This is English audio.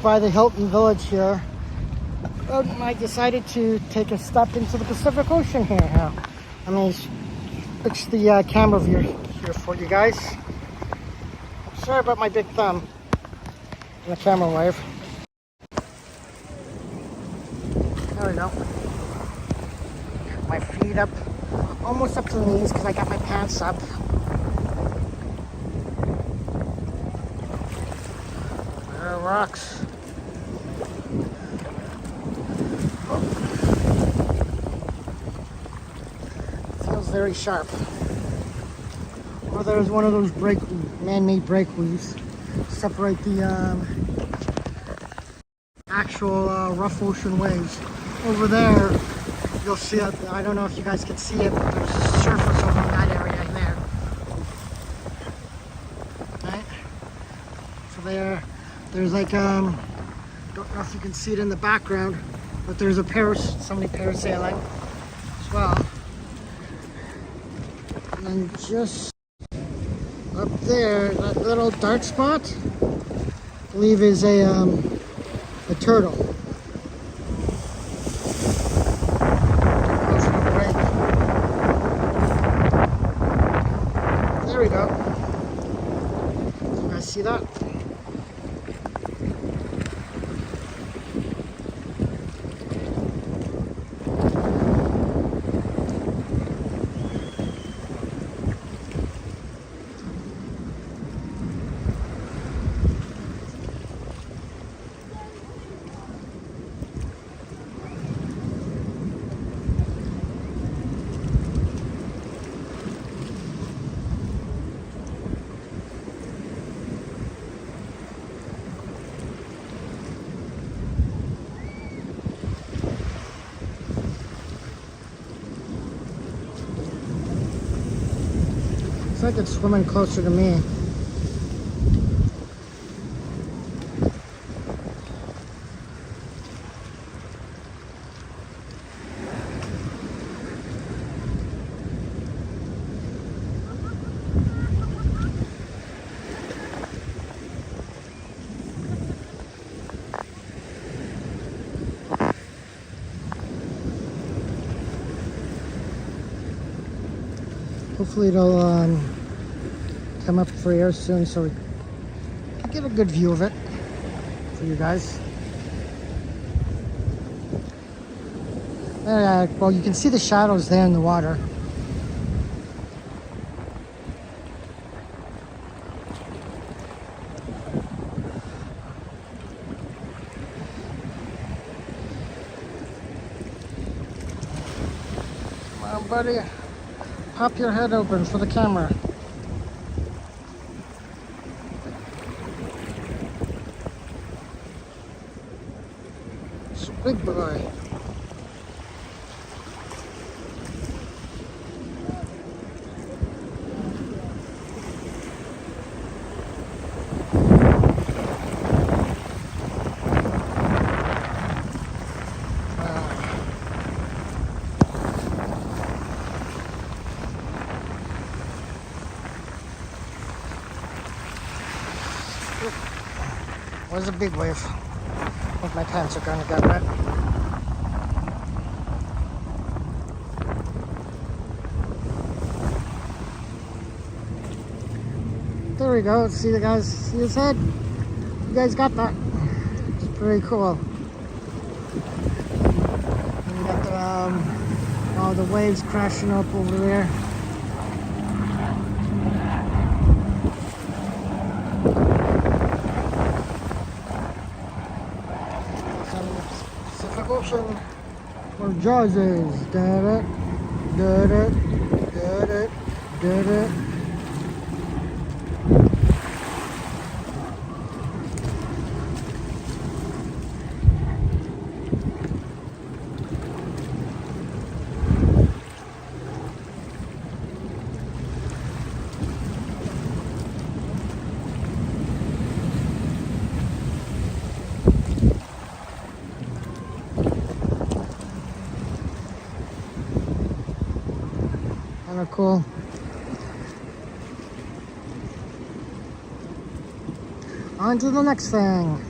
by the Hilton Village here. I decided to take a step into the Pacific Ocean here. I'm going to switch the camera view here for you guys. Sorry about my big thumb and the camera wave. There we go. My feet up, almost up to the knees because I got my pants up. There are rocks. Feels very sharp. Well, there's one of those man-made breakaways to separate the actual rough ocean waves. Over there, you'll see it. I don't know if you guys can see it, but there's surfers over in that area in there. Right? So there's like don't know if you can see it in the background, but there's somebody parasailing as well. And then just up there, that little dark spot, I believe is a turtle. There we go. You guys see that? It's like it's swimming closer to me. Hopefully it'll come up for air soon so we can get a good view of it for you guys. Well, you can see the shadows there in the water. Come on, buddy. Pop your head open for the camera. It's a big boy. Was a big wave. I think my pants are gonna get wet. There we go. See the guys? See his head? You guys got that? It's pretty cool. And we got all the waves crashing up over there. Ocean where Jaws is. Da-da, da-da, da-da, da-da. Kind of cool. On to the next thing.